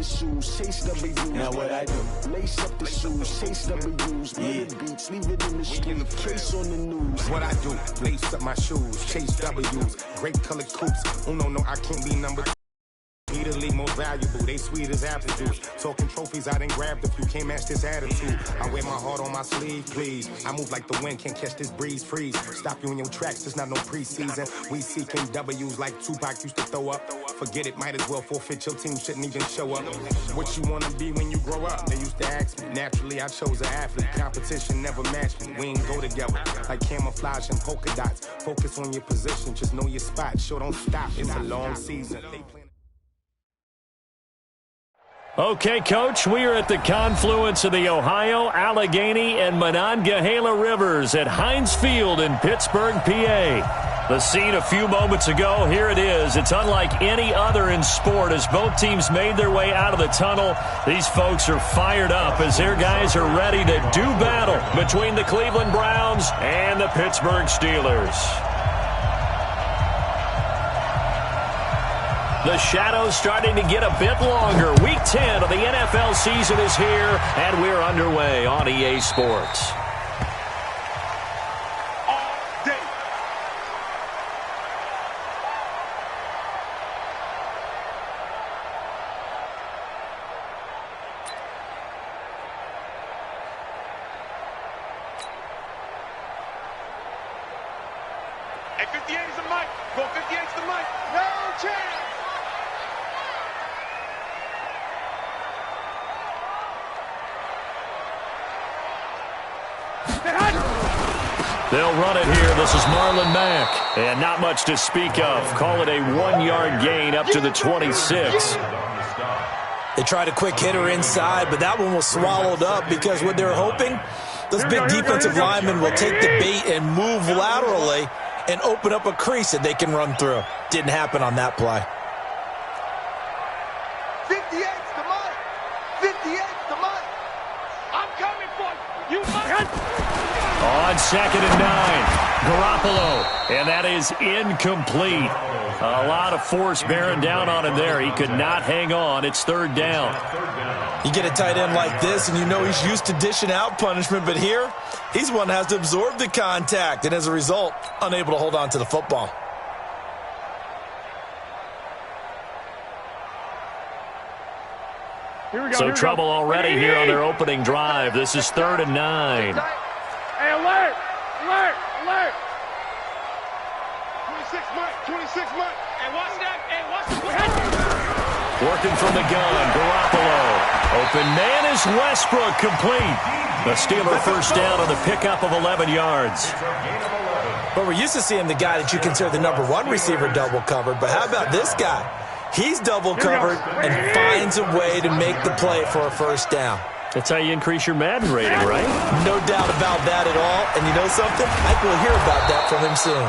the shoes, chase W's. Now what I do? Lace up the shoes, chase W's. Murder beats, leave it in the street, case on the news. What I do? Lace up my shoes, chase W's. Great colored coops. Oh no, I can't be number two. Me to leave more valuable, they sweet as apple juice. Talking trophies, I done grabbed a few, can't match this attitude. I wear my heart on my sleeve, please. I move like the wind, can't catch this breeze, freeze. Stop you in your tracks, there's not no preseason. We seeking W's like Tupac used to throw up. Forget it, might as well forfeit, your team shouldn't even show up. What you wanna be when you grow up? They used to ask me. Naturally, I chose an athlete. Competition never matched me, we ain't go together. Like camouflage and polka dots. Focus on your position, just know your spot. Sure, don't stop, it's a long season. Okay, Coach, we are at the confluence of the Ohio, Allegheny, and Monongahela Rivers at Heinz Field in Pittsburgh, PA. The scene a few moments ago, here it is. It's unlike any other in sport as both teams made their way out of the tunnel. These folks are fired up as their guys are ready to do battle between the Cleveland Browns and the Pittsburgh Steelers. The shadow's starting to get a bit longer. Week 10 of the NFL season is here, and we're underway on EA Sports. All day. Hey, 58 is the mic. Go 58 is the mic. No chance. They'll run it here. This is Marlon Mack. And not much to speak of. Call it a 1-yard gain up to the 26. They tried a quick hitter inside, but that one was swallowed up because what they're hoping, those big defensive linemen will take the bait and move laterally and open up a crease that they can run through. Didn't happen on that play. 58's the mic. 58's the mic. I'm coming for you. On 2nd and 9, Garoppolo, and that is incomplete. A lot of force bearing down on him there. He could not hang on. It's 3rd down. You get a tight end like this, and you know he's used to dishing out punishment, but here, he's one that has to absorb the contact, and as a result, unable to hold on to the football. So trouble already here on their opening drive. This is 3rd and 9. Hey, alert! Alert! Alert! 26 months! 26 months! Hey, watch that! Hey, watch that! Working from the gun, Garoppolo. Open man is Westbrook, complete. The Steeler first down on the pickup of 11 yards. But we're used to seeing the guy that you consider the number 1 receiver double covered, but how about this guy? He's double covered and finds a way to make the play for a first down. That's how you increase your Madden rating, right? No doubt about that at all. And you know something? I think we'll hear about that from him soon.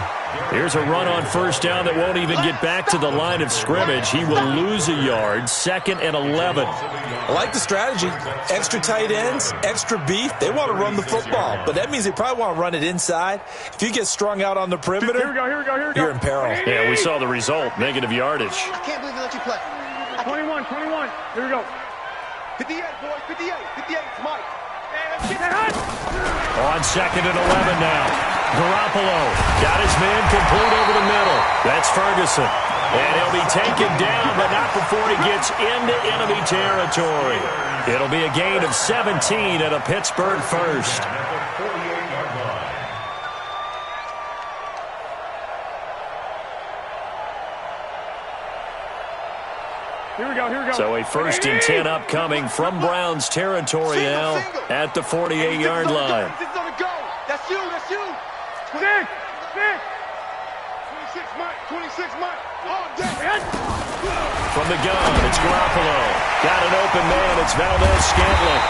Here's a run on first down that won't even get back to the line of scrimmage. He will lose a yard. 2nd and 11. I like the strategy. Extra tight ends, extra beef. They want to run the football, but that means they probably want to run it inside. If you get strung out on the perimeter, here we go. You're in peril. Yeah, we saw the result. Negative yardage. I can't believe they let you play. 21. Here we go. 58, boys. 58. 58. Mike. On 2nd and 11 now. Garoppolo got his man complete over the middle. That's Ferguson. And he'll be taken down, but not before he gets into enemy territory. It'll be a gain of 17 and a Pittsburgh first. Here we go. So a 1st and 10 upcoming from Browns territory now at the 48-yard line. That's you. 26 months. From the gun, it's Garoppolo. Got an open man. It's Valdez-Scantling.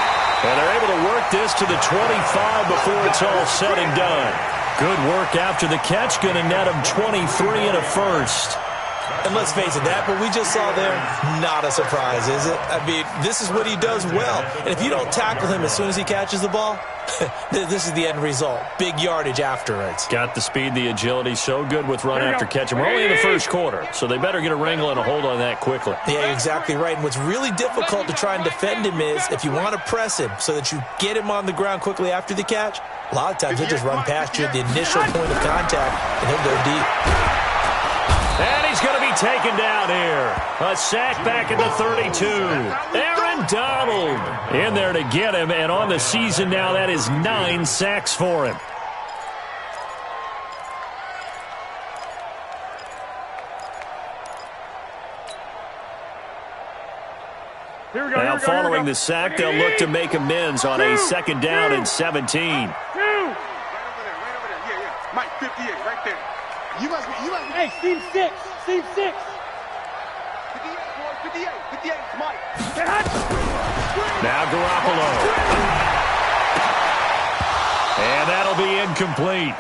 And they're able to work this to the 25 before it's all said and done. Good work after the catch. Going to net him 23 and a first. And let's face it, that what we just saw there, not a surprise, is it? I mean, this is what he does well. And if you don't tackle him as soon as he catches the ball, this is the end result. Big yardage afterwards. Got the speed, the agility, so good with run after catch. And we're only in the first quarter, so they better get a wrangle and a hold on that quickly. Yeah, exactly right. And what's really difficult to try and defend him is if you want to press him so that you get him on the ground quickly after the catch, a lot of times he'll just run past you at the initial point of contact, and he'll go deep. And he's going to be taken down here. A sack back at the 32. Aaron Donald in there to get him, and on the season now, that is 9 sacks for him. Now following the sack, they'll look to make amends on a second down and 17. Right over there. Yeah. Mike, 58, right there. You must be, hey, Steve 6. 58, boy, 58, Mike. Now Garoppolo. And that'll be incomplete.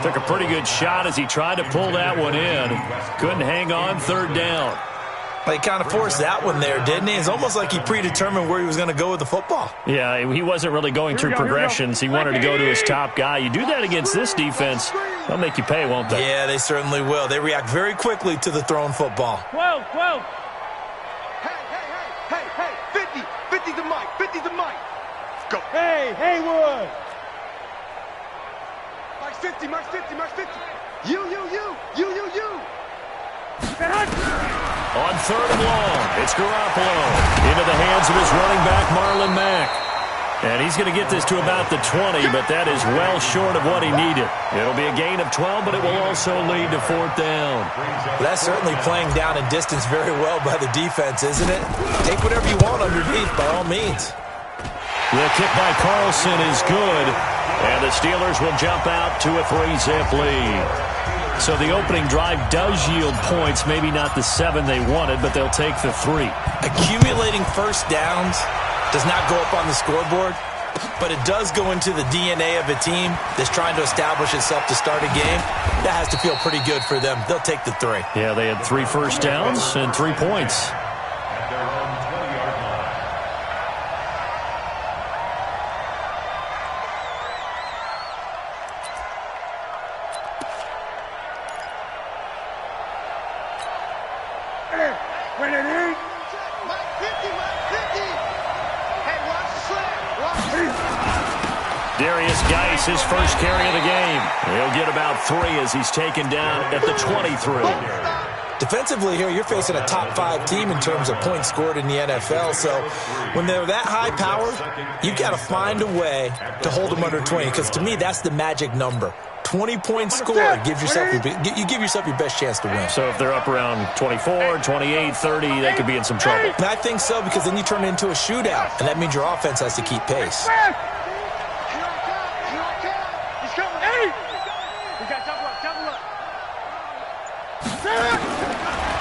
Took a pretty good shot as he tried to pull that one in. Couldn't hang on, third down. He kind of forced that one there, didn't he? It's almost like he predetermined where he was going to go with the football. Yeah, he wasn't really going through progressions. He wanted to go to his top guy. You do that against this defense, they'll make you pay, won't they? Yeah, they certainly will. They react very quickly to the thrown football. 12. Hey, 50 to Mike, 50 to Mike. Let's go. Hey, Haywood. Mike 50. You. On third and long, it's Garoppolo into the hands of his running back, Marlon Mack. And he's going to get this to about the 20, but that is well short of what he needed. It'll be a gain of 12, but it will also lead to fourth down. That's certainly playing down in distance very well by the defense, isn't it? Take whatever you want underneath, by all means. The kick by Carlson is good, and the Steelers will jump out to a 3-zip lead. So the opening drive does yield points, maybe not the 7 they wanted, but they'll take the 3. Accumulating first downs does not go up on the scoreboard, but it does go into the DNA of a team that's trying to establish itself to start a game. That has to feel pretty good for them. They'll take the 3. Yeah, they had 3 first downs and 3 points. His first carry of the game. He'll get about 3 as he's taken down at the 23. Defensively here, you're facing a top 5 team in terms of points scored in the NFL. So when they're that high powered, you've got to find a way to hold them under 20. Because to me, that's the magic number. 20 points scored. You give yourself your best chance to win. So if they're up around 24, 28, 30, they could be in some trouble. And I think so, because then you turn it into a shootout. And that means your offense has to keep pace.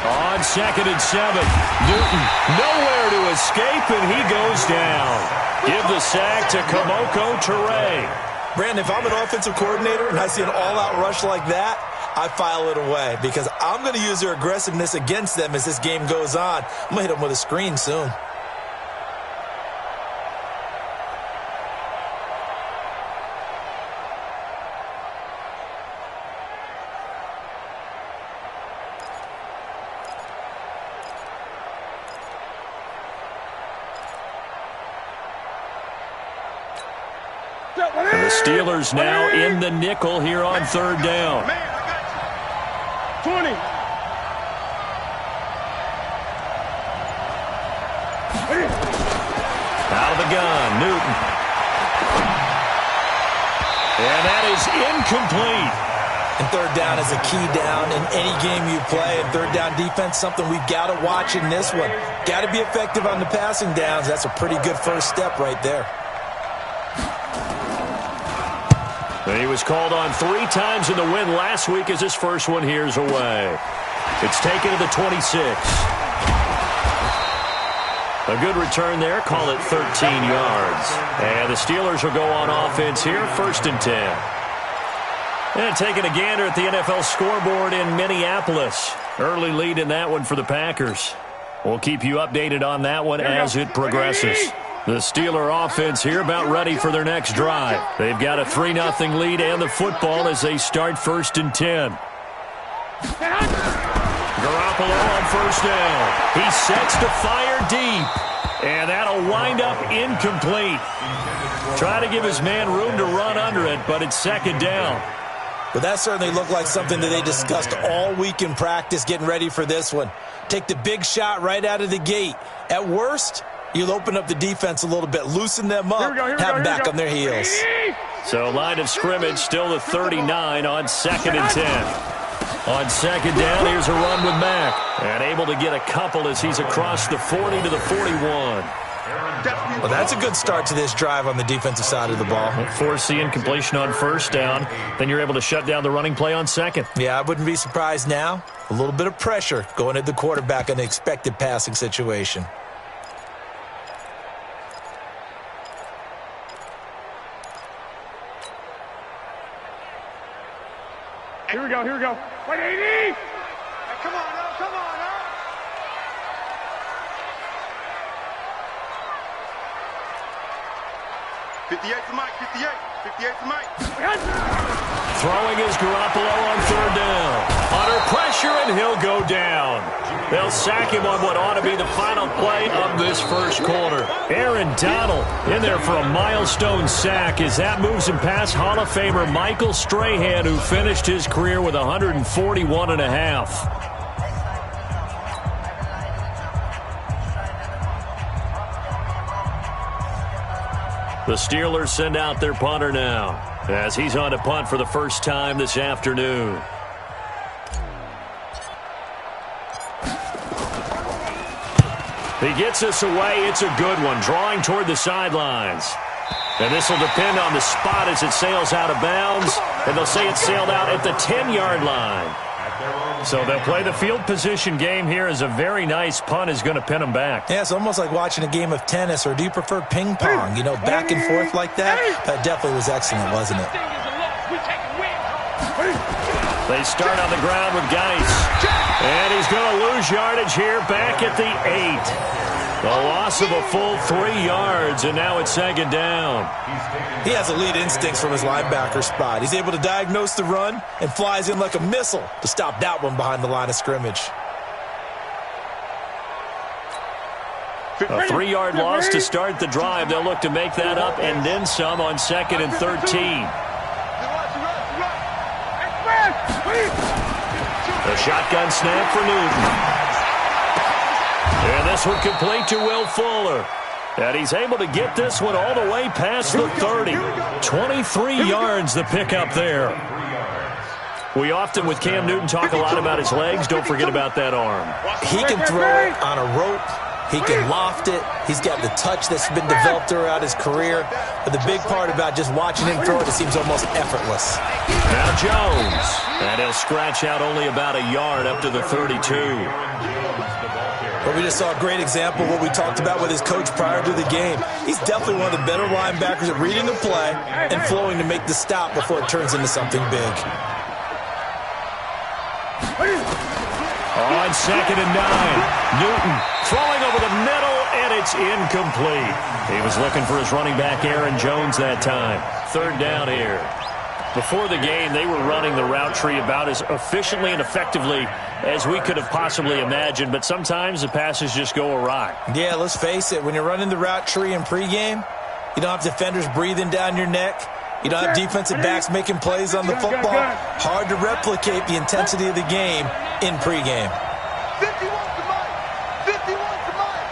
On 2nd and 7, Newton nowhere to escape, and he goes down. Give the sack to Kamoko Toure. Brandon, if I'm an offensive coordinator and I see an all-out rush like that, I file it away because I'm going to use their aggressiveness against them as this game goes on. I'm going to hit them with a screen soon. And the Steelers now in the nickel here on third down. 20. Out of the gun, Newton. And that is incomplete. And third down is a key down in any game you play. And third down defense, something we've got to watch in this one. Got to be effective on the passing downs. That's a pretty good first step right there. He was called on 3 times in the win last week as his first one here's away. It's taken to the 26. A good return there. Call it 13 yards. And the Steelers will go on offense here, 1st and 10. And taking a gander at the NFL scoreboard in Minneapolis. Early lead in that one for the Packers. We'll keep you updated on that one as it progresses. The Steeler offense here about ready for their next drive. They've got a 3-0 lead and the football as they start 1st and 10. Garoppolo on 1st down. He sets to fire deep. And that'll wind up incomplete. Try to give his man room to run under it, but it's 2nd down. But that certainly looked like something that they discussed all week in practice getting ready for this one. Take the big shot right out of the gate. At worst, you'll open up the defense a little bit, loosen them up, have them back on their heels. So line of scrimmage still the 39 on 2nd and 10. On 2nd down, here's a run with Mack. And able to get a couple as he's across the 40 to the 41. Well, that's a good start to this drive on the defensive side of the ball. Force the incompletion on 1st down. Then you're able to shut down the running play on 2nd. Yeah, I wouldn't be surprised now. A little bit of pressure going at the quarterback in an expected passing situation. Here we go, here we go. Wait, 80! Hey, come on now, come on now. '58 to Mike, 58 to Mike. Throwing is Garoppolo on 3rd down. Under pressure, and he'll go down. They'll sack him on what ought to be the final play of this 1st quarter. Aaron Donald in there for a milestone sack as that moves him past Hall of Famer Michael Strahan, who finished his career with 141.5. The Steelers send out their punter now as he's on to punt for the first time this afternoon. He gets us away. It's a good one, drawing toward the sidelines. And this will depend on the spot as it sails out of bounds. And they'll say it sailed out at the 10-yard line. So they'll play the field position game here as a very nice punt is going to pin them back. Yeah, it's almost like watching a game of tennis, or do you prefer ping pong? You know, back and forth like that? That definitely was excellent, wasn't it? They start on the ground with Geis. And he's going to lose yardage here back at the 8. The loss of a full 3 yards, and now it's 2nd down. He has elite instincts from his linebacker spot. He's able to diagnose the run and flies in like a missile to stop that one behind the line of scrimmage. A 3-yard loss to start the drive. They'll look to make that up and then some on 2nd and 13. The shotgun snap for Newton. And this one complete to Will Fuller. And he's able to get this one all the way past the 30. 23 yards the pickup there. We often, with Cam Newton, talk a lot about his legs. Don't forget about that arm. He can throw it on a rope. He can loft it. He's got the touch that's been developed throughout his career. But the big part about just watching him throw it, it seems almost effortless. Now Jones. And he'll scratch out only about a yard up to the 32. But we just saw a great example of what we talked about with his coach prior to the game. He's definitely one of the better linebackers at reading the play and flowing to make the stop before it turns into something big. On 2nd and 9, Newton throwing over the middle, and it's incomplete. He was looking for his running back, Aaron Jones, that time. 3rd down here. Before the game, they were running the route tree about as efficiently and effectively as we could have possibly imagined, but sometimes the passes just go awry. Yeah, let's face it. When you're running the route tree in pregame, you don't have defenders breathing down your neck. You don't have defensive backs making plays on the football. Hard to replicate the intensity of the game in pregame. 51 to Mike. 51 to Mike.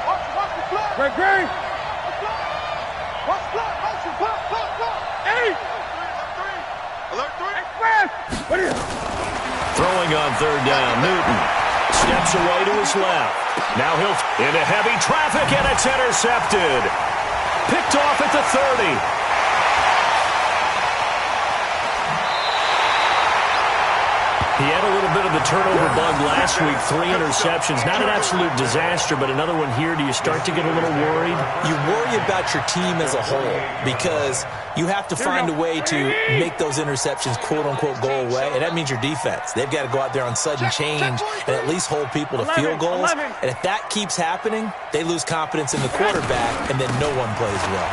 Watch the flag. Great. Watch the flag. Watch the flag. 8. Alert 3. Express. What is it? Throwing on 3rd down, Newton steps away to his left. Now he'll into heavy traffic, and it's intercepted. Picked off at the 30. He had a little bit bit of the turnover bug last week, 3 interceptions. Not an absolute disaster, but another one here. Do you start to get a little worried? You worry about your team as a whole because you have to find a way to make those interceptions, quote-unquote, go away, and that means your defense. They've got to go out there on sudden change and at least hold people to field goals. And if that keeps happening, they lose confidence in the quarterback, and then no one plays well.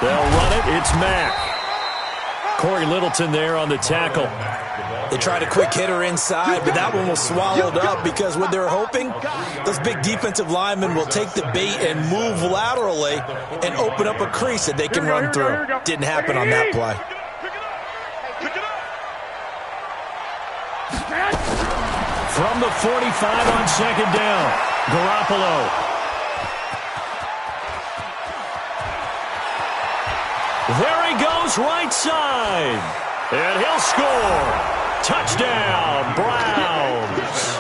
They'll run it. It's Mack. Corey Littleton there on the tackle. They tried a quick hitter inside, but that one was swallowed up because what they're hoping, those big defensive linemen will take the bait and move laterally and open up a crease that they can run through. Didn't happen on that play. From the 45 on second down, Garoppolo. There he goes, right side. And he'll score. Touchdown, Browns.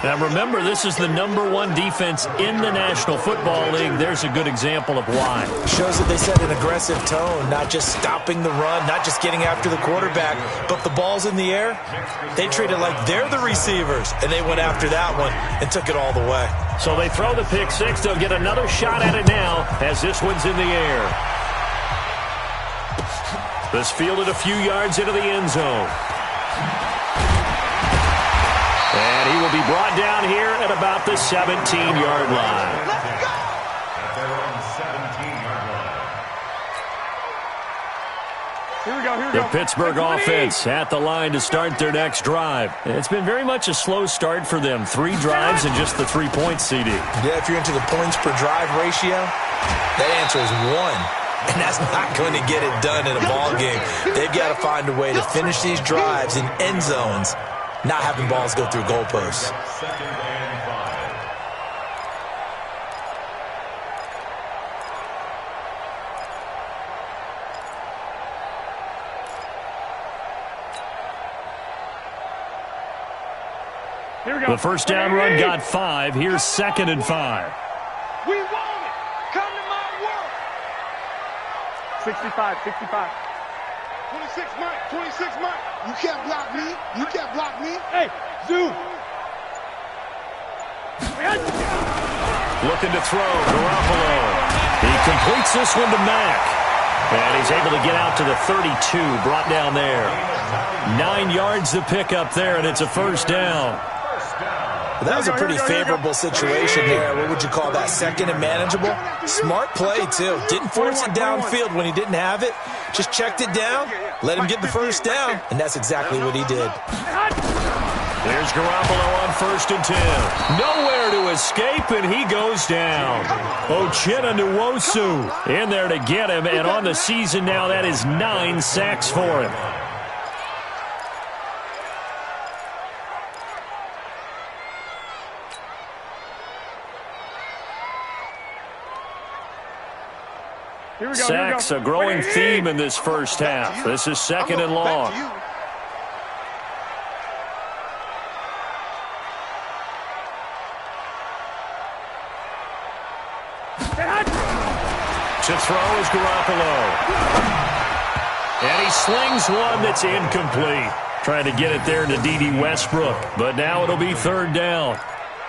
Now remember, this is the #1 defense in the National Football League. There's a good example of why. Shows that they set an aggressive tone, not just stopping the run, not just getting after the quarterback, but the ball's in the air. They treat it like they're the receivers, and they went after that one and took it all the way. So they throw the pick six. They'll get another shot at it now as this one's in the air. This fielded a few yards into the end zone. And he will be brought down here at about the 17-yard line. Here we go. The Pittsburgh offense at the line to start their next drive. It's been very much a slow start for them. 3 drives and just the 3 points, CD. Yeah, if you're into the points per drive ratio, that answer is 1. And that's not going to get it done in a ball game. They've got to find a way to finish these drives in end zones, not having balls go through goalposts. Here we go. The first down run got 5. Here's 2nd and 5. We want it. Come to my work. 65. 26 Mike. 26 Mike. You can't block me. You can't block me. Hey, Zoo. Looking to throw, Garoppolo. He completes this one to Mack. And he's able to get out to the 32, brought down there. 9 yards to pick up there, and it's a first down. That was a pretty favorable situation there. What would you call that? 2nd and manageable? Smart play, too. Didn't force it downfield when he didn't have it. Just checked it down, let him get the first down, and that's exactly what he did. There's Garoppolo on 1st and 10. Nowhere to escape, and he goes down. Uchenna Nwosu in there to get him, and on the season now, that is 9 sacks for him. Sacks, a growing theme in this first half. This is 2nd and long. To throw is Garoppolo. And he slings one that's incomplete. Trying to get it there to D.D. Westbrook. But now it'll be 3rd down.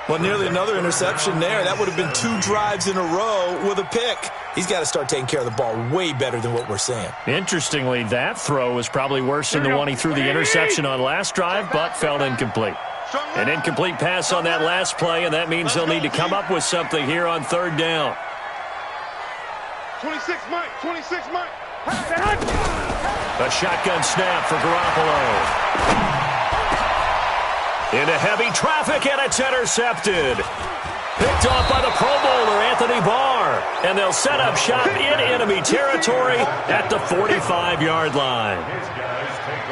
Well, nearly another interception there. That would have been 2 drives in a row with a pick. He's got to start taking care of the ball way better than what we're seeing. Interestingly, that throw was probably worse than the one he threw the interception on last drive, but felt incomplete. An incomplete pass on that last play, and that means they'll need to come up with something here on 3rd down. 26 Mike. 26 Mike. A shotgun snap for Garoppolo. Into heavy traffic, and it's intercepted. Picked off by the Pro Bowler, Anthony Barr. And they'll set up shop in enemy territory at the 45-yard line.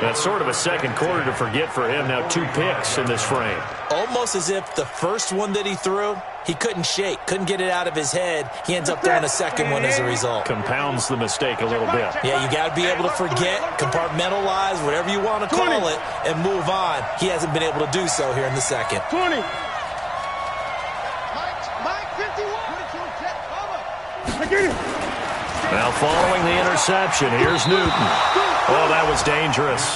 That's sort of a second quarter to forget for him. Now 2 picks in this frame. Almost as if the first one that he threw, he couldn't shake, couldn't get it out of his head. He ends up throwing a second one as a result. Compounds the mistake a little bit. Yeah, you got to be able to forget, compartmentalize, whatever you want to call it, and move on. He hasn't been able to do so here in the second. 20. Now following the interception, here's Newton. Oh, that was dangerous.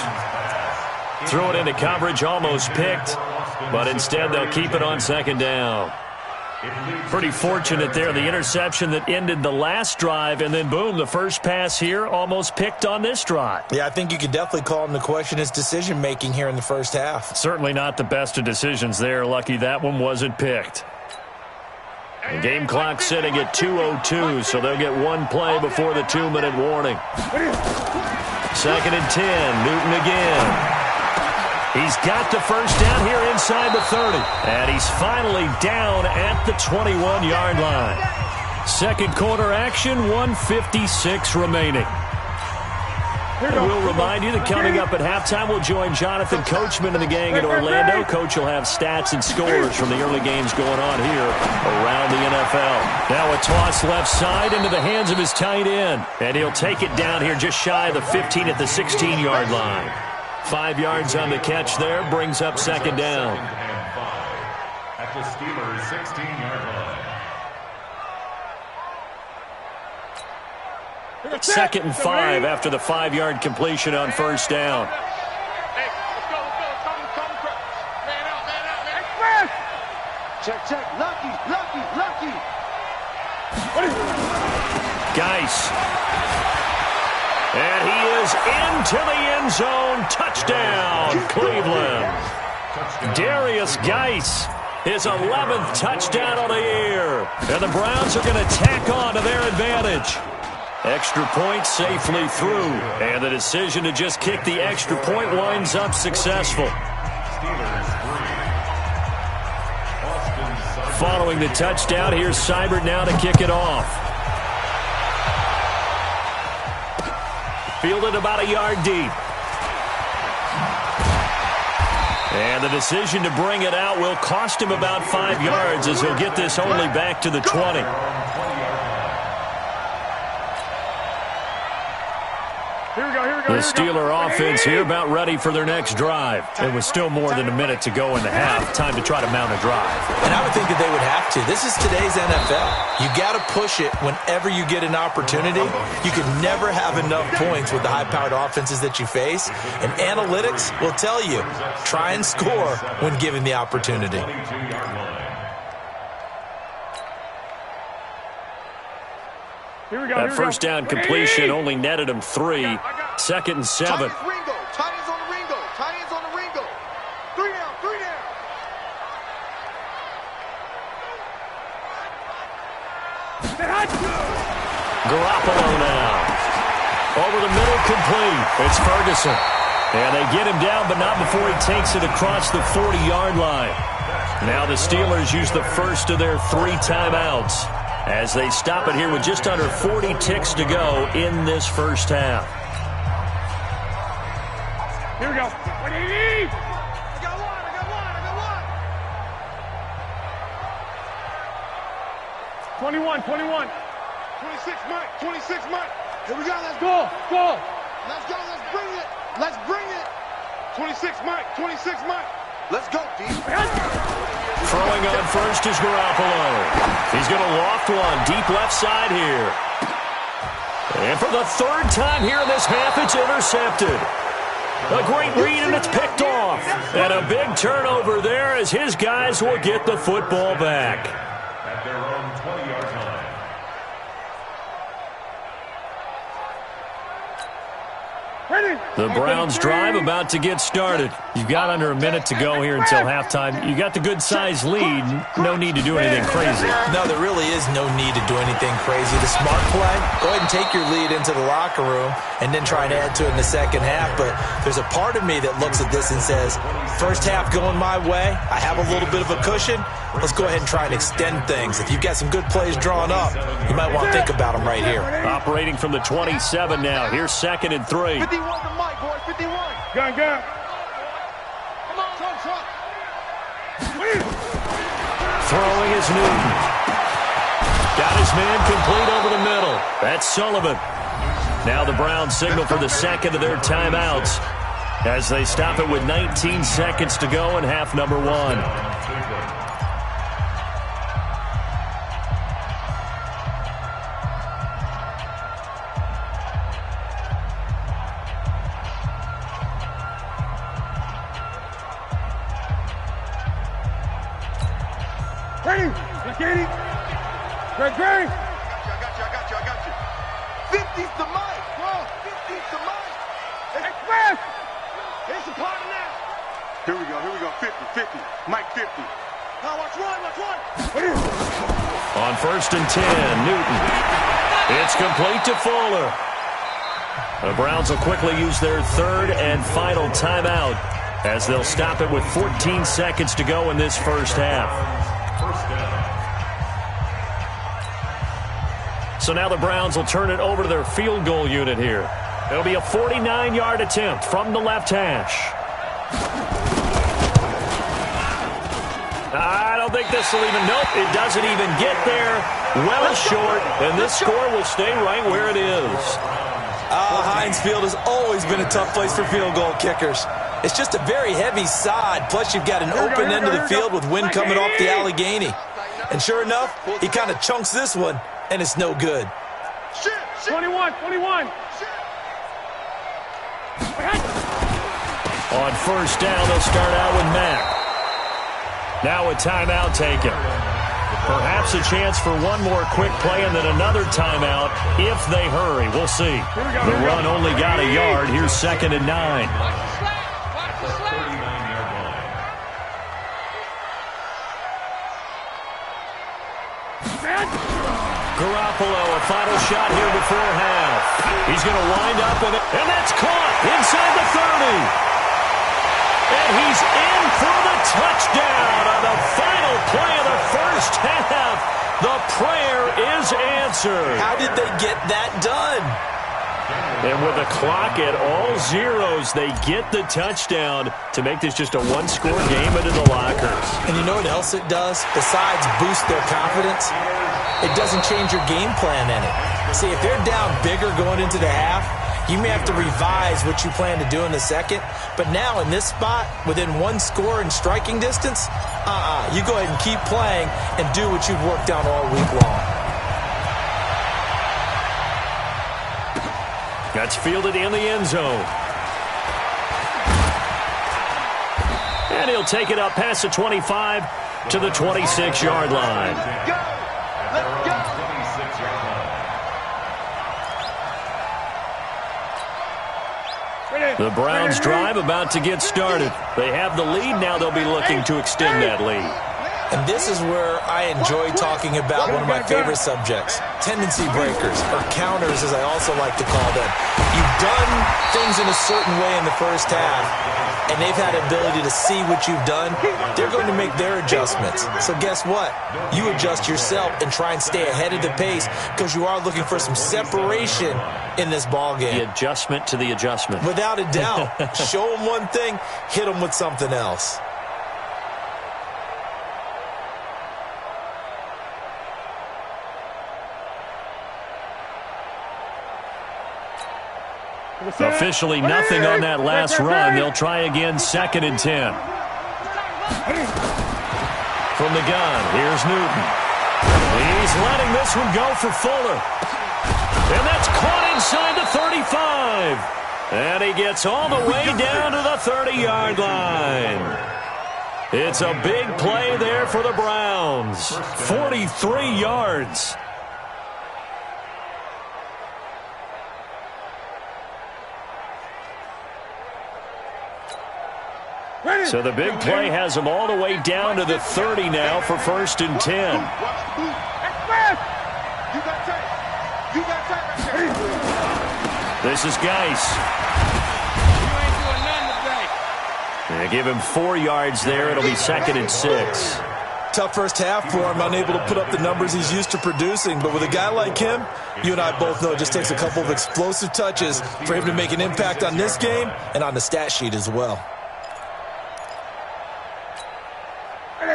Threw it into coverage, almost picked, but instead they'll keep it on second down. Pretty fortunate there, the interception that ended the last drive, and then boom, the first pass here almost picked on this drive. Yeah, I think you could definitely call him to question his decision-making here in the first half. Certainly not the best of decisions there. Lucky that one wasn't picked. The game clock sitting at 2:02, so they'll get one play before the 2-minute warning. 2nd and 10, Newton again. He's got the first down here inside the 30. And he's finally down at the 21-yard line. Second quarter action, 1:56 remaining. And we'll remind you that coming up at halftime, we'll join Jonathan Coachman and the gang in Orlando. Coach will have stats and scores from the early games going on here around the NFL. Now a toss left side into the hands of his tight end. And he'll take it down here just shy of the 15 at the 16-yard line. 5 yards on the catch there, brings up second down. At the Steelers' 16-yard line. 2nd and 5 after the 5-yard completion on first down. Hey, let's go. Man out. Express! Check. Lucky. Geis. And he is into the end zone. Touchdown, Cleveland. Darius Geis, his 11th touchdown of the year. And the Browns are going to tack on to their advantage. Extra point safely through. And the decision to just kick the extra point winds up successful. Following the touchdown, here's Seibert now to kick it off. Fielded about a yard deep. And the decision to bring it out will cost him about 5 yards as he'll get this only back to the 20. The Steeler offense here about ready for their next drive. It was still more than a minute to go in the half. Time to try to mount a drive. And I would think that they would have to. This is today's NFL. You got to push it whenever you get an opportunity. You can never have enough points with the high-powered offenses that you face. And analytics will tell you, try and score when given the opportunity. That first down completion only netted him 3. 2nd and 7. Tie ends on the Ringo. 3 down. Garoppolo now. Over the middle, complete. It's Ferguson. And they get him down, but not before he takes it across the 40-yard line. Now the Steelers use the first of their 3 timeouts as they stop it here with just under 40 ticks to go in this first half. Here we go. What do you need? I got one. 21. 26, Mike. Here we go. Let's go. Let's bring it. 26, Mike. Let's go, D. Throwing on first is Garoppolo. He's going to loft one deep left side here. And for the 3rd time here in this half, it's intercepted. A great read, and it's picked off. And a big turnover there as his guys will get the football back. At their own 20-yard line. The Browns drive about to get started. You've got under a minute to go here until halftime. You got the good-sized lead. No need to do anything crazy. No, there really is no need to do anything crazy. The smart play, go ahead and take your lead into the locker room and then try and add to it in the second half. But there's a part of me that looks at this and says, first half going my way, I have a little bit of a cushion. Let's go ahead and try and extend things. If you've got some good plays drawn up, you might want to think about them right here. Operating from the 27 now. Here's 2nd and 3. 51 to Mike, boy. 51. Gun. Come on. Throwing is Newton. Got his man complete over the middle. That's Sullivan. Now the Browns signal for the 2nd of their timeouts as they stop it with 19 seconds to go in half number 1. Katie. Greg. I got you. 50's the mic. Bro, 50's the mic. Express. Here's the party now. Here we go. 50. Mike 50. Now watch one. On 1st and 10, Newton. It's complete to Fuller. The Browns will quickly use their 3rd and final timeout as they'll stop it with 14 seconds to go in this first half. So now the Browns will turn it over to their field goal unit here. It'll be a 49-yard attempt from the left hash. I don't think this will even, nope, it doesn't even get there. Well short, and this score will stay right where it is. Heinz Field has always been a tough place for field goal kickers. It's just a very heavy sod, plus you've got an open end of the field with wind coming off the Allegheny. And sure enough, he kind of chunks this one, and it's no good. 21. On 1st down, they'll start out with Mack. Now a timeout taken. Perhaps a chance for one more quick play and then another timeout if they hurry. We'll see. The run only got a yard. Here's 2nd and 9. Garoppolo, a final shot here before half. He's going to wind up with it, and that's caught inside the 30. And he's in for the touchdown on the final play of the first half. The prayer is answered. How did they get that done? And with the clock at all zeros, they get the touchdown to make this just a one-score game into the lockers. And you know what else it does? Besides boost their confidence, it doesn't change your game plan any. See, if they're down bigger going into the half, you may have to revise what you plan to do in the second. But now in this spot, within one score and striking distance, you go ahead and keep playing and do what you've worked on all week long. That's fielded in the end zone. And he'll take it up past the 25 to the 26-yard line. Let's go. The Browns drive about to get started. They have the lead. Now they'll be looking to extend that lead. And this is where I enjoy talking about one of my favorite subjects, tendency breakers, or counters as I also like to call them. You've done things in a certain way in the first half, and they've had the ability to see what you've done. They're going to make their adjustments. So guess what? You adjust yourself and try and stay ahead of the pace because you are looking for some separation in this ball game. The adjustment to the adjustment. Without a doubt. Show them one thing, hit them with something else. Officially nothing on that last run. They'll try again, 2nd and 10. From the gun, here's Newton. He's letting this one go for Fuller. And that's caught inside the 35. And he gets all the way down to the 30-yard line. It's a big play there for the Browns. 43 yards. So the big play has them all the way down to the 30 now for 1st and 10. This is Geis. They give him 4 yards there. It'll be 2nd and 6. Tough first half for him, unable to put up the numbers he's used to producing. But with a guy like him, you and I both know it just takes a couple of explosive touches for him to make an impact on this game and on the stat sheet as well.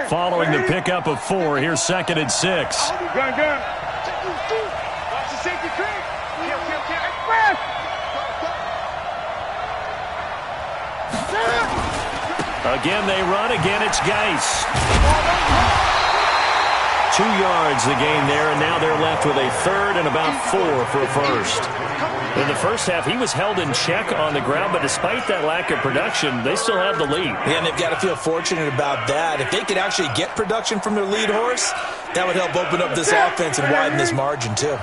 Following the pickup of 4, here's 2nd and 6. Gun. Watch the safety creep. Express. Again, they run. Again, it's Geis. 2 yards the gain there, and now they're left with a third and about 4 for a first. In the first half, he was held in check on the ground, but despite that lack of production, they still have the lead. Yeah, and they've got to feel fortunate about that. If they could actually get production from their lead horse, that would help open up this offense and widen this margin, too.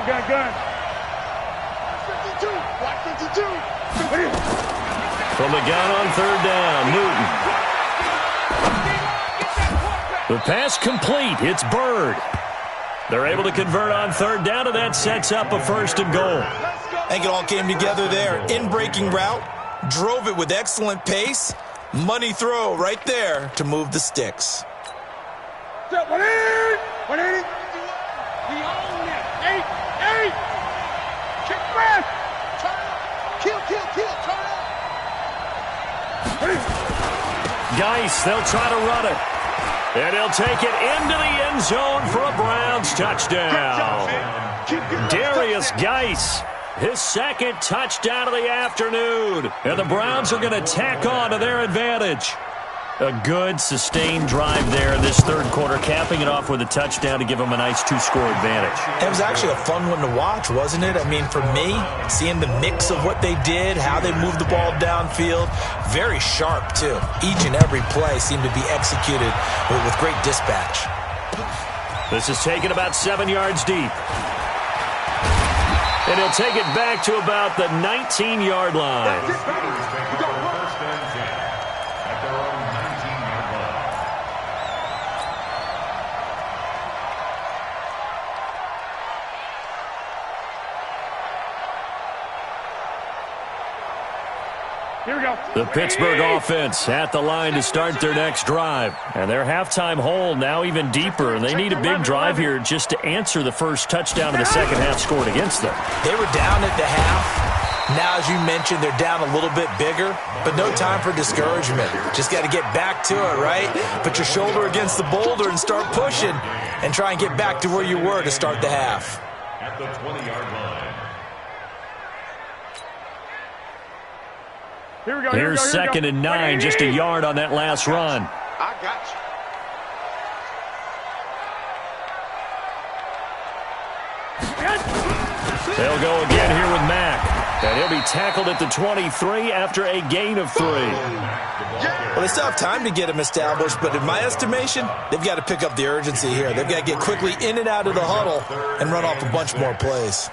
Gun. 52. Black 52. From the gun on third down, Newton. The pass complete. It's Bird. They're able to convert on third down, and that sets up a first and goal. I think it all came together there. In-breaking route, drove it with excellent pace. Money throw right there to move the sticks. 180. He owned it. 8. Kick back. Turn up. Kill. Turn up. Geis, they'll try to run it. And he'll take it into the end zone for a Browns touchdown. Darius Geis, his second touchdown of the afternoon. And the Browns are going to tack on to their advantage. A good, sustained drive there in this third quarter, capping it off with a touchdown to give them a nice 2-score advantage. It was actually a fun one to watch, wasn't it? I mean, for me, seeing the mix of what they did, how they moved the ball downfield, very sharp, too. Each and every play seemed to be executed with great dispatch. This is taken about 7 yards deep. And he'll take it back to about the 19-yard line. Here we go. The Pittsburgh offense at the line to start their next drive. And their halftime hole now even deeper. And they need a big drive here just to answer the first touchdown of the second half scored against them. They were down at the half. Now, as you mentioned, they're down a little bit bigger, but no time for discouragement. Just got to get back to it, right? Put your shoulder against the boulder and start pushing and try and get back to where you were to start the half. At the 20-yard line. Here we go. Here's second and 9, just a yard on that last run. I got you. They'll go again here with Mack. And he'll be tackled at the 23 after a gain of 3. Well, they still have time to get him established, but in my estimation, they've got to pick up the urgency here. They've got to get quickly in and out of the huddle and run off a bunch more plays.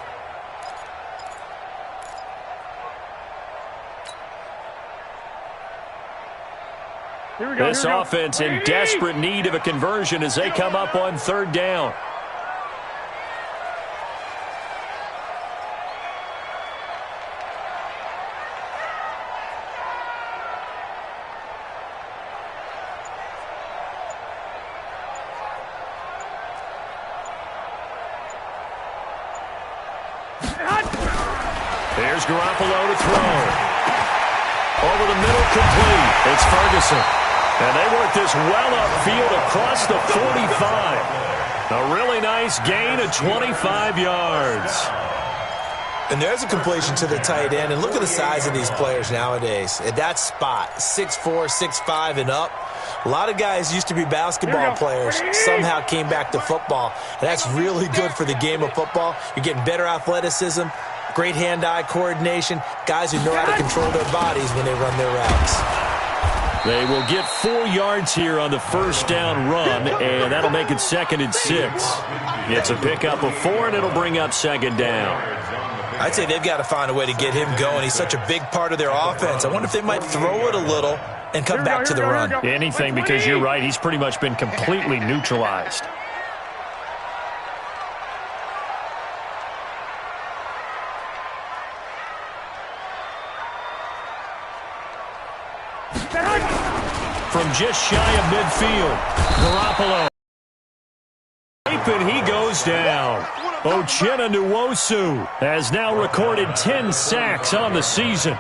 This offense in desperate need of a conversion as they come up on third down. There's Garoppolo to throw. Over the middle, complete. It's Ferguson. And they work this well upfield across the 45. A really nice gain of 25 yards. And there's a completion to the tight end. And look at the size of these players nowadays. At that spot, 6'4", 6'5", and up. A lot of guys used to be basketball players, somehow came back to football. And that's really good for the game of football. You're getting better athleticism, great hand-eye coordination, guys who know how to control their bodies when they run their routes. They will get 4 yards here on the first down run, and that'll make it 2nd and 6. It's a pickup of 4, and it'll bring up 2nd down. I'd say they've got to find a way to get him going. He's such a big part of their offense. I wonder if they might throw it a little and come back to the run. Anything, because you're right. He's pretty much been completely neutralized. From just shy of midfield, Garoppolo. And he goes down. Uchenna Nwosu has now recorded 10 sacks on the season.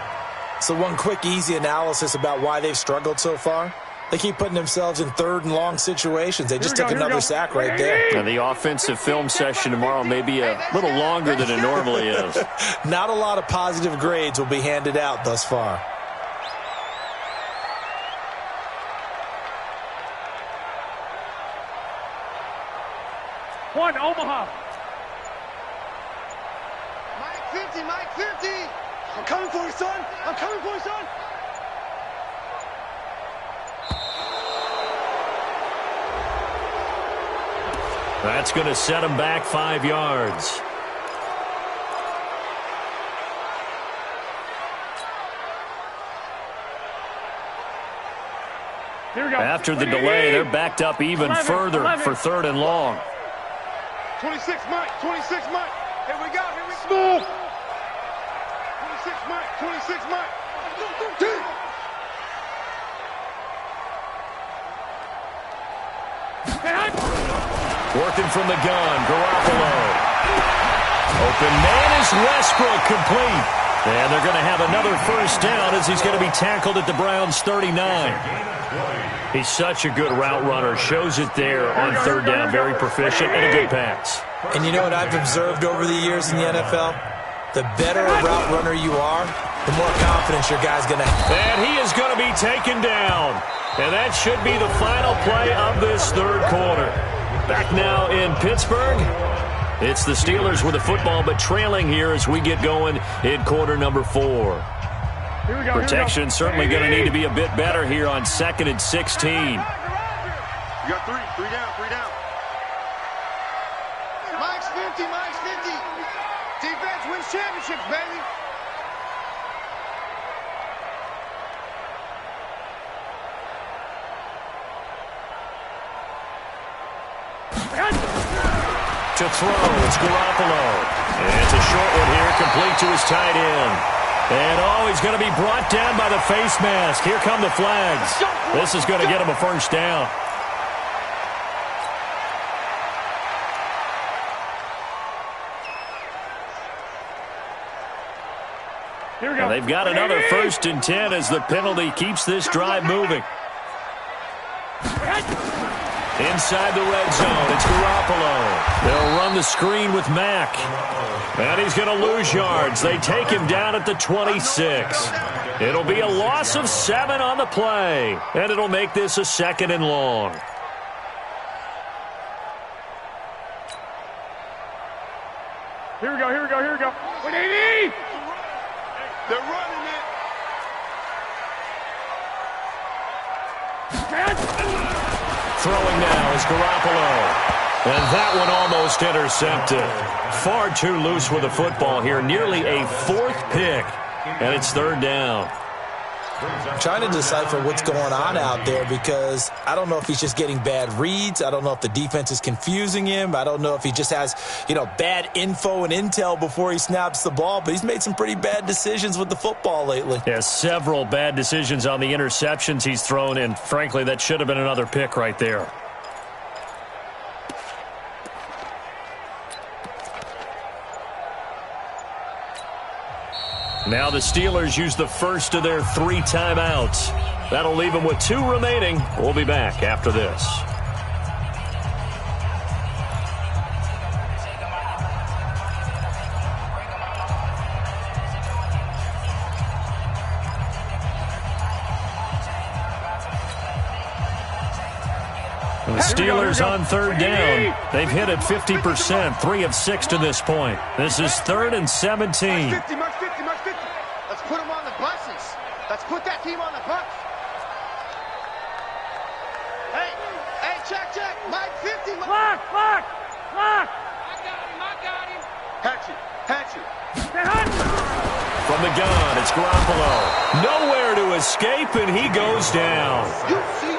So one quick, easy analysis about why they've struggled so far. They keep putting themselves in third and long situations. They just took another sack right there. And the offensive film session tomorrow may be a little longer than it normally is. Not a lot of positive grades will be handed out thus far. 1, Omaha. Mike 50, Mike 50. I'm coming for you, son. I'm coming for you, son. That's going to set him back 5 yards. Here we go. After the delay, they're backed up even further for 3rd and long. 26 Mike, 26 Mike. Here we go, here we go. 26 Mike, 26 Mike. Working from the gun, Garoppolo. Open man is Westbrook, complete. And they're going to have another first down as he's going to be tackled at the Browns' 39. He's such a good route runner. Shows it there on 3rd down. Very proficient and a good pass. And you know what I've observed over the years in the NFL? The better a route runner you are, the more confidence your guy's going to have. And he is going to be taken down. And that should be the final play of this 3rd quarter. Back now in Pittsburgh. It's the Steelers with the football, but trailing here as we get going in quarter number 4. Protection certainly going to need to be a bit better here on 2nd and 16. You got 3 down. Mike's 50, Mike's 50. Defense wins championships, baby. To throw, it's Garoppolo. And it's a short one here, complete to his tight end. And, he's going to be brought down by the face mask. Here come the flags. This is going to get him a first down. Here we go. And they've got another 1st and 10 as the penalty keeps this drive moving. Inside the red zone, it's Garoppolo. They'll run the screen with Mack. And he's going to lose yards. They take him down at the 26. It'll be a loss of 7 on the play. And it'll make this a 2nd and long. Here we go. What do you need? They're running it. Throwing now is Garoppolo. And that one almost intercepted. Far too loose with the football here. Nearly a 4th pick. And it's 3rd down. I'm trying to decipher what's going on out there because I don't know if he's just getting bad reads. I don't know if the defense is confusing him. I don't know if he just has, bad info and intel before he snaps the ball. But he's made some pretty bad decisions with the football lately. Yeah, several bad decisions on the interceptions he's thrown. And frankly, that should have been another pick right there. Now the Steelers use the first of their 3 timeouts. That'll leave them with 2 remaining. We'll be back after this. The Steelers on 3rd down. They've hit it 50%, 3 of 6 to this point. This is 3rd and 17. March 50. Let's put them on the buses. Let's put that team on the bus. Hey, check. Mike 50. Lock. I got him. Hatch it. From the gun, it's Garoppolo. Nowhere to escape, and he goes down.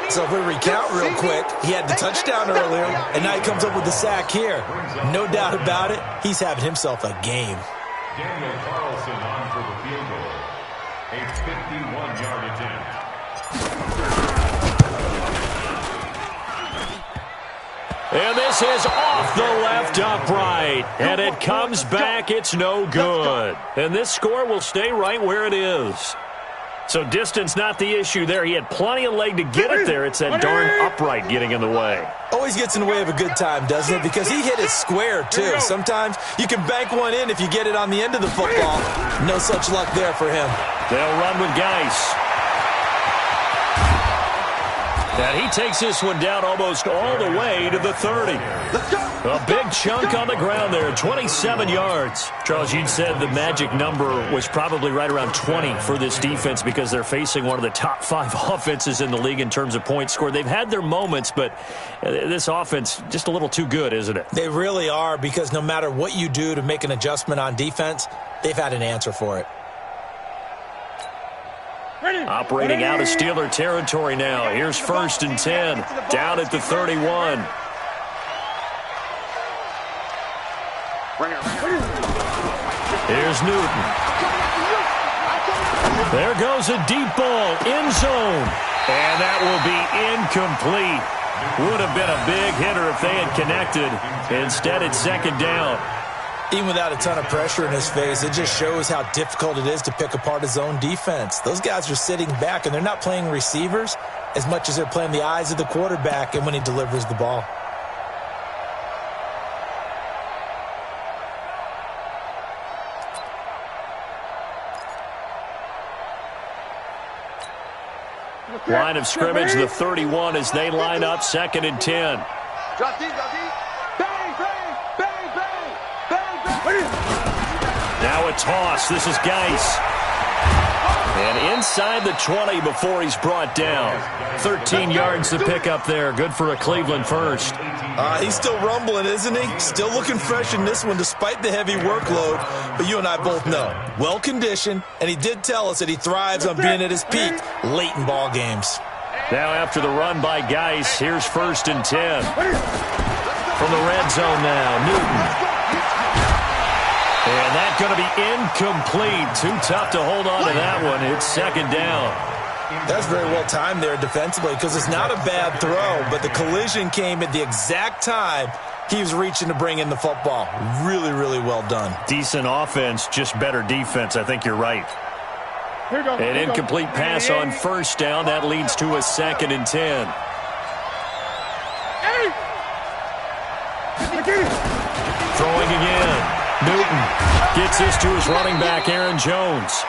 So if we recount real quick, he had the touchdown earlier, and now he comes up with the sack here. No doubt about it, he's having himself a game. Daniel Carlson on for the field goal. A 51-yard attempt. And this is off the left upright. And it comes back. It's no good. And this score will stay right where it is. So distance not the issue there. He had plenty of leg to get it there. It's that darn upright getting in the way. Always gets in the way of a good time, doesn't it? Because he hit it square, too. Sometimes you can bank one in if you get it on the end of the football. No such luck there for him. They'll run with Geis. And he takes this one down almost all the way to the 30. A big chunk on the ground there, 27 yards. Charles, you said the magic number was probably right around 20 for this defense because they're facing one of the top 5 offenses in the league in terms of points scored. They've had their moments, but this offense just a little too good, isn't it? They really are, because no matter what you do to make an adjustment on defense, they've had an answer for it. Operating out of Steeler territory now. Here's 1st and 10, down at the 31. Here's Newton. There goes a deep ball, end zone. And that will be incomplete. Would have been a big hitter if they had connected. Instead, it's 2nd down. Even without a ton of pressure in his face, it just shows how difficult it is to pick apart his own defense. Those guys are sitting back, and they're not playing receivers as much as they're playing the eyes of the quarterback and when he delivers the ball. Line of scrimmage, the 31 as they line up, 2nd and 10. Drop deep, bang, bang, bang, bang, bang, bang. Now a toss. This is Geis. And inside the 20 before he's brought down. 13 yards to pick up there. Good for a Cleveland first. He's still rumbling, isn't he? Still looking fresh in this one despite the heavy workload. But you and I both know, well-conditioned, and he did tell us that he thrives on being at his peak late in ball games. Now after the run by Geis, here's 1st and 10. From the red zone now, Newton. And that's going to be incomplete. Too tough to hold on to that one. It's 2nd down. That's very well timed there defensively, because it's not a bad throw, but the collision came at the exact time he was reaching to bring in the football. Really, really well done. Decent offense, just better defense. I think you're right. An incomplete pass on 1st down. That leads to a 2nd and 10. Throwing again. Newton gets this to his running back, Aaron Jones.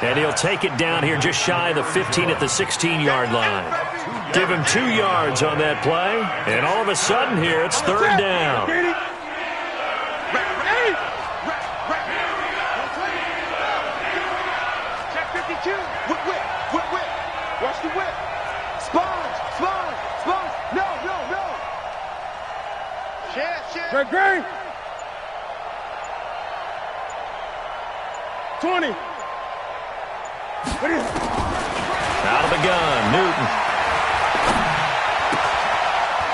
And he'll take it down here just shy of the 15 at the 16-yard line. Give him 2 yards on that play. And all of a sudden here, it's 3rd down. Check 52. Whip. Watch the whip. Sponge. No. Shit. Great. 20. Out of the gun, Newton.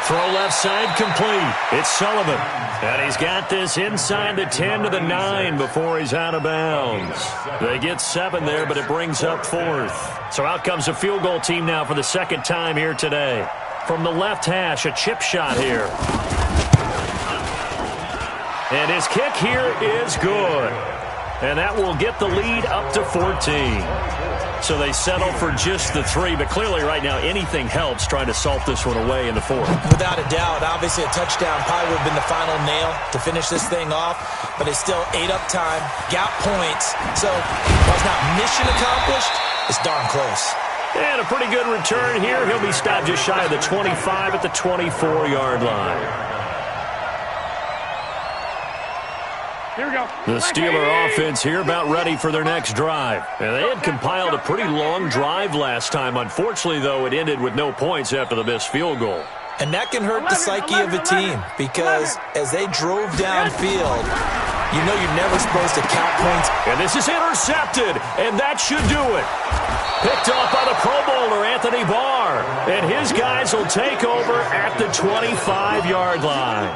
Throw left side complete. It's Sullivan. And he's got this inside the 10 to the 9 before he's out of bounds. They get 7 there, but it brings up 4th. So out comes a field goal team now for the 2nd time here today. From the left hash, a chip shot here. And his kick here is good. And that will get the lead up to 14. So they settle for just the 3, but clearly right now anything helps trying to salt this one away in the 4th. Without a doubt, obviously a touchdown probably would have been the final nail to finish this thing off, but they still ate up time, got points. So while it's not mission accomplished, it's darn close. And a pretty good return here. He'll be stopped just shy of the 25 at the 24-yard line. Here we go. The Steeler offense here about ready for their next drive. And they had compiled a pretty long drive last time. Unfortunately, though, it ended with no points after the missed field goal. And that can hurt the psyche of a team, because as they drove downfield, you know you're never supposed to count points. And this is intercepted, and that should do it. Picked off by the Pro Bowler, Anthony Barr. And his guys will take over at the 25-yard line.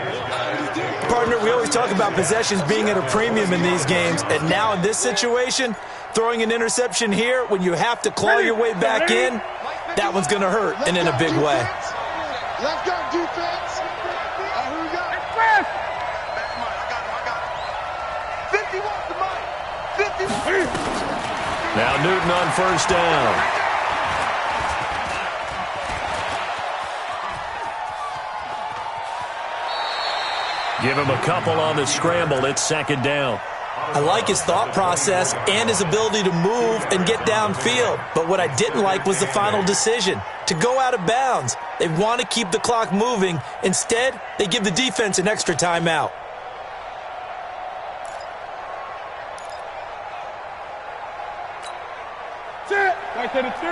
Partner, we always talk about possessions being at a premium in these games, and now in this situation, throwing an interception here when you have to claw your way back in, that one's going to hurt, and in a big way. Left guard defense. Who we got? Express. I got him. 51 to Mike. 51. Now Newton on 1st down. Give him a couple on the scramble. It's 2nd down. I like his thought process and his ability to move and get downfield. But what I didn't like was the final decision, to go out of bounds. They want to keep the clock moving. Instead, they give the defense an extra timeout. Back to the 3.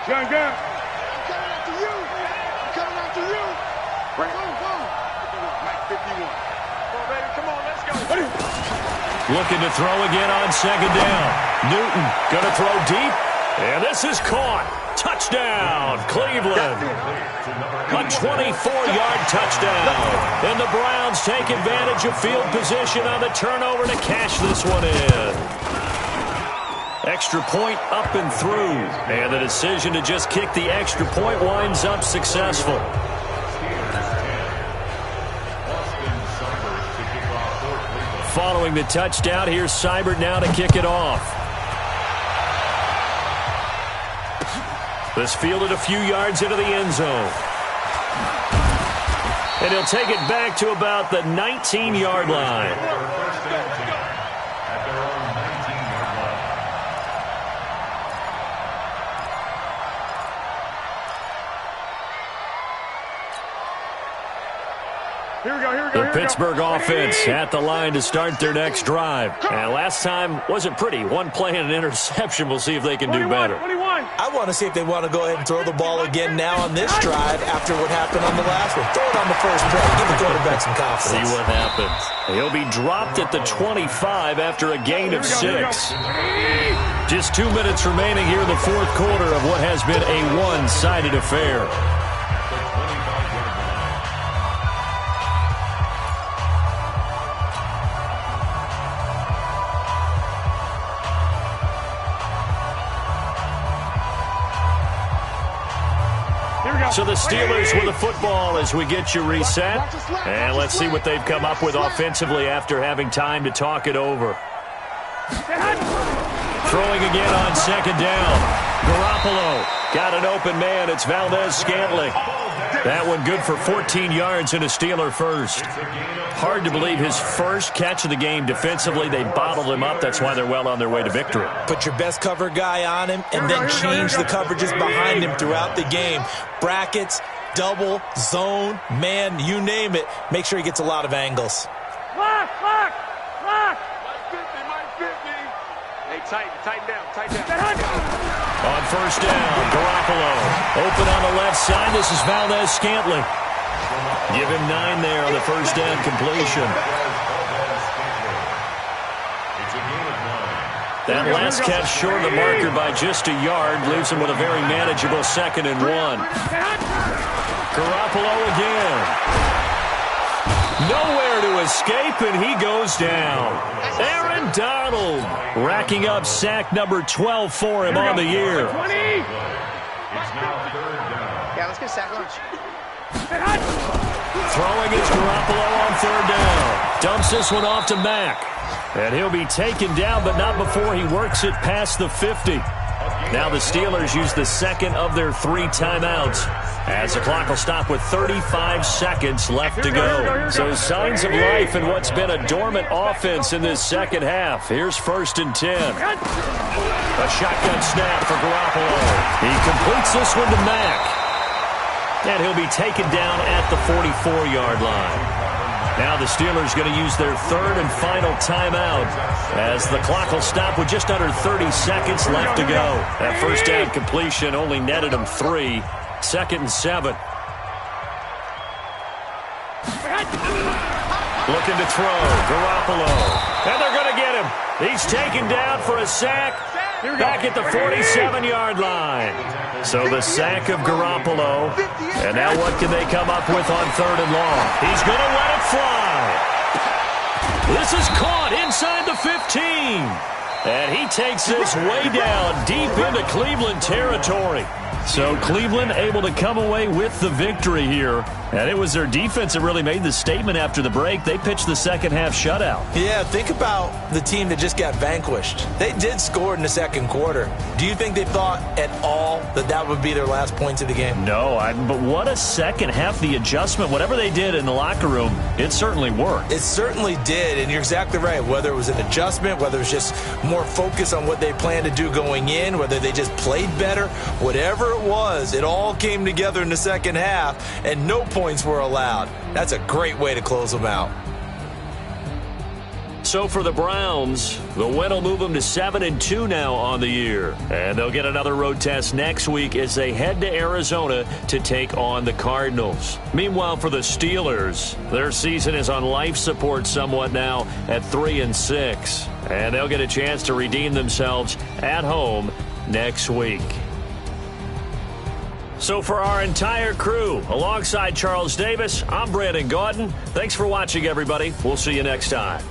Young gun. I'm coming after you. I'm coming after you. Right. Go. Mike 51. Come on, baby. Come on, let's go. Looking to throw again on second down. Newton going to throw deep. And this is caught. Touchdown, Cleveland. A 24-yard touchdown. And the Browns take advantage of field position on the turnover to cash this one in. Extra point up and through. And the decision to just kick the extra point winds up successful. Following the touchdown, here's Seibert now to kick it off. This fielded a few yards into the end zone. And he'll take it back to about the 19-yard line. The Pittsburgh offense at the line to start their next drive. And last time wasn't pretty. One play and an interception. We'll see if they can do better. I want to see if they want to go ahead and throw the ball again now on this drive after what happened on the last one. Throw it on the first play. Give the quarterback some confidence. See what happens. He'll be dropped at the 25 after a gain of 6. Just 2 minutes remaining here in the fourth quarter of what has been a one-sided affair. So the Steelers with the football as we get you reset. And let's see what they've come up with offensively after having time to talk it over. Throwing again on second down. Garoppolo got an open man. It's Valdez-Scantling. That one good for 14 yards and a Steeler first. Hard to believe his first catch of the game defensively. They bottled him up. That's why they're well on their way to victory. Put your best cover guy on him and then change the coverages behind him throughout the game. Brackets, double, zone, man, you name it. Make sure he gets a lot of angles. Lock. Mike 50. Hey, tighten down. On first down, Garoppolo. Open on the left side. This is Valdez-Scantling. Give him 9 there on the first down completion. That last catch short of the marker by just a yard leaves him with a very manageable 2nd and 1. Garoppolo again. Nowhere to escape, and he goes down. Aaron Donald racking up sack number 12 for him on the year. Yeah, let's get sack lunch. Throwing is Garoppolo on third down. Dumps this one off to Mack. And he'll be taken down, but not before he works it past the 50. Now the Steelers use the second of their 3 timeouts, as the clock will stop with 35 seconds left to go. So signs of life in what's been a dormant offense in this second half. Here's 1st and 10. A shotgun snap for Garoppolo. He completes this one to Mack. And he'll be taken down at the 44-yard line. Now the Steelers going to use their 3rd and final timeout, as the clock will stop with just under 30 seconds left to go. That first down completion only netted him 3. 2nd and 7. Looking to throw. Garoppolo. And they're going to get him. He's taken down for a sack. Back at the 47-yard line. So the sack of Garoppolo. And now what can they come up with on 3rd and long? He's going to let it fly. This is caught inside the 15. And he takes this way down deep into Cleveland territory. So Cleveland able to come away with the victory here. And it was their defense that really made the statement after the break. They pitched the second-half shutout. Yeah, think about the team that just got vanquished. They did score in the second quarter. Do you think they thought at all that that would be their last points of the game? No, but what a second half. The adjustment, whatever they did in the locker room, it certainly worked. It certainly did, and you're exactly right. Whether it was an adjustment, whether it was just more focus on what they planned to do going in, whether they just played better, whatever it was, it all came together in the second half, and no points were allowed. That's a great way to close them out. So for the Browns, the win will move them to 7-2 now on the year. And they'll get another road test next week as they head to Arizona to take on the Cardinals. Meanwhile, for the Steelers, their season is on life support somewhat now at 3-6. And they'll get a chance to redeem themselves at home next week. So for our entire crew, alongside Charles Davis, I'm Brandon Gaudin. Thanks for watching, everybody. We'll see you next time.